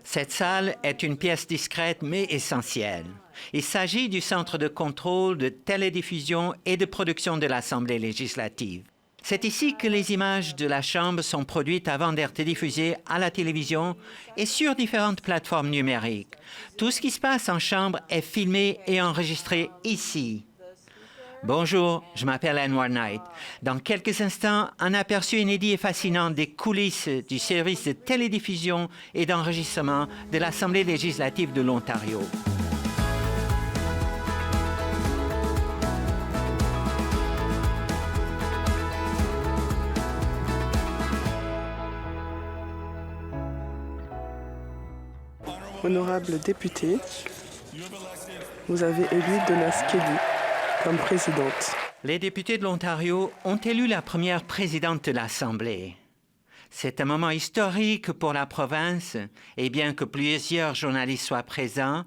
Cette salle est une pièce discrète mais essentielle. Il s'agit du centre de contrôle, de télédiffusion et de production de l'Assemblée législative. C'est ici que les images de la Chambre sont produites avant d'être diffusées à la télévision et sur différentes plateformes numériques. Tout ce qui se passe en Chambre est filmé et enregistré ici. Bonjour, je m'appelle Anwar Knight. Dans quelques instants, un aperçu inédit et fascinant des coulisses du service de télédiffusion et d'enregistrement de l'Assemblée législative de l'Ontario. Honorable député, vous avez élu Donna Skelly comme présidente. Les députés de l'Ontario ont élu la première présidente de l'Assemblée. C'est un moment historique pour la province et bien que plusieurs journalistes soient présents,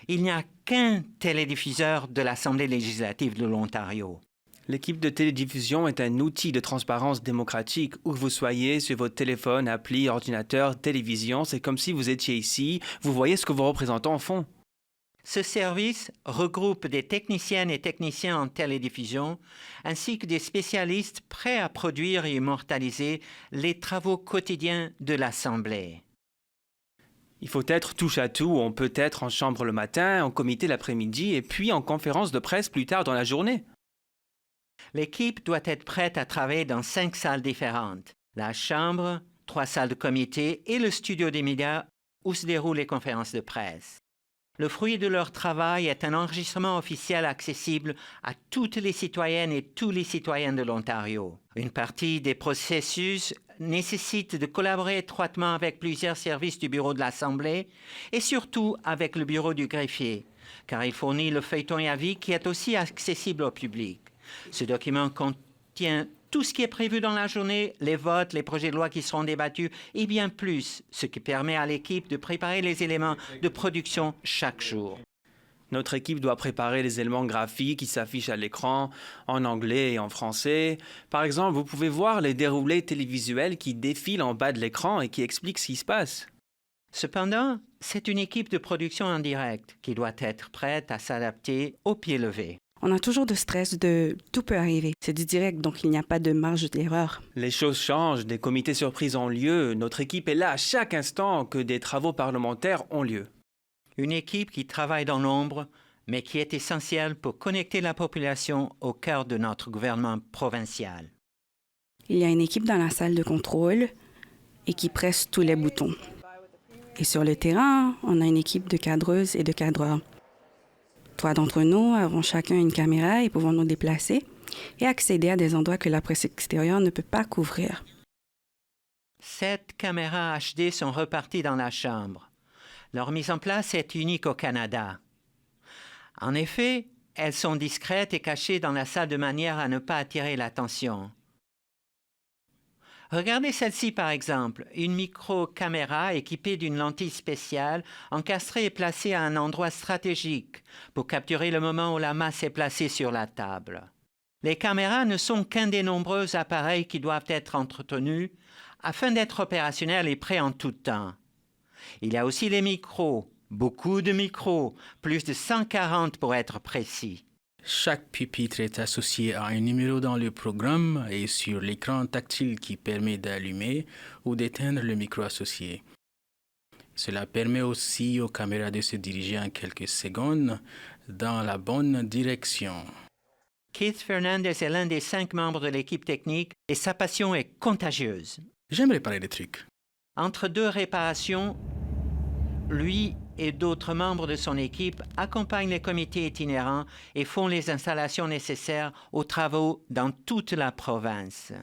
il n'y a qu'un télédiffuseur de l'Assemblée législative de l'Ontario. L'équipe de télédiffusion est un outil de transparence démocratique où que vous soyez sur votre téléphone, appli, ordinateur, télévision. C'est comme si vous étiez ici, vous voyez ce que vos représentants font. Ce service regroupe des techniciennes et techniciens en télédiffusion ainsi que des spécialistes prêts à produire et immortaliser les travaux quotidiens de l'Assemblée. Il faut être touche à tout. On peut être en chambre le matin, en comité l'après-midi et puis en conférence de presse plus tard dans la journée. L'équipe doit être prête à travailler dans 5 salles différentes. La chambre, 3 salles de comité et le studio des médias où se déroulent les conférences de presse. Le fruit de leur travail est un enregistrement officiel accessible à toutes les citoyennes et tous les citoyens de l'Ontario. Une partie des processus nécessite de collaborer étroitement avec plusieurs services du bureau de l'Assemblée et surtout avec le bureau du greffier, car il fournit le feuilleton et avis qui est aussi accessible au public. Ce document contient tout ce qui est prévu dans la journée, les votes, les projets de loi qui seront débattus et bien plus, ce qui permet à l'équipe de préparer les éléments de production chaque jour. Notre équipe doit préparer les éléments graphiques qui s'affichent à l'écran en anglais et en français. Par exemple, vous pouvez voir les déroulés télévisuels qui défilent en bas de l'écran et qui expliquent ce qui se passe. Cependant, c'est une équipe de production en direct qui doit être prête à s'adapter au pied levé. On a toujours de stress de tout peut arriver. C'est du direct, donc il n'y a pas de marge d'erreur. Les choses changent, des comités surprises ont lieu. Notre équipe est là à chaque instant que des travaux parlementaires ont lieu. Une équipe qui travaille dans l'ombre, mais qui est essentielle pour connecter la population au cœur de notre gouvernement provincial. Il y a une équipe dans la salle de contrôle et qui presse tous les boutons. Et sur le terrain, on a une équipe de cadreuses et de cadreurs. 3 d'entre nous avons chacun une caméra et pouvons nous déplacer et accéder à des endroits que la presse extérieure ne peut pas couvrir. 7 caméras HD sont reparties dans la chambre. Leur mise en place est unique au Canada. En effet, elles sont discrètes et cachées dans la salle de manière à ne pas attirer l'attention. Regardez celle-ci par exemple, une micro-caméra équipée d'une lentille spéciale, encastrée et placée à un endroit stratégique pour capturer le moment où la masse est placée sur la table. Les caméras ne sont qu'un des nombreux appareils qui doivent être entretenus afin d'être opérationnels et prêts en tout temps. Il y a aussi les micros, beaucoup de micros, plus de 140 pour être précis. Chaque pupitre est associé à un numéro dans le programme et sur l'écran tactile qui permet d'allumer ou d'éteindre le micro associé. Cela permet aussi aux caméras de se diriger en quelques secondes dans la bonne direction. Keith Fernandez est l'un des 5 membres de l'équipe technique et sa passion est contagieuse. J'aime réparer des trucs. Entre 2 réparations, lui et d'autres membres de son équipe accompagnent les comités itinérants et font les installations nécessaires aux travaux dans toute la province.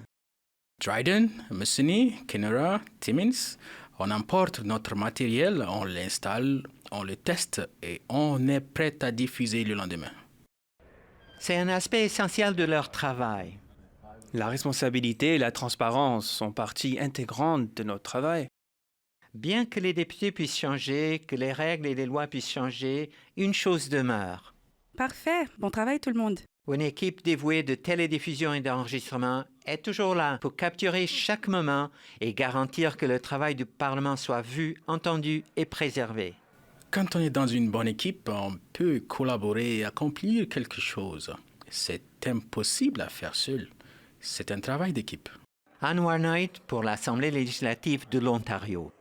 Dryden, Mussini, Kenora, Timmins, on emporte notre matériel, on l'installe, on le teste et on est prêt à diffuser le lendemain. C'est un aspect essentiel de leur travail. La responsabilité et la transparence sont partie intégrante de notre travail. Bien que les députés puissent changer, que les règles et les lois puissent changer, une chose demeure. Parfait. Bon travail tout le monde. Une équipe dévouée de télédiffusion et d'enregistrement est toujours là pour capturer chaque moment et garantir que le travail du Parlement soit vu, entendu et préservé. Quand on est dans une bonne équipe, on peut collaborer et accomplir quelque chose. C'est impossible à faire seul. C'est un travail d'équipe. Anne Warnoit pour l'Assemblée législative de l'Ontario.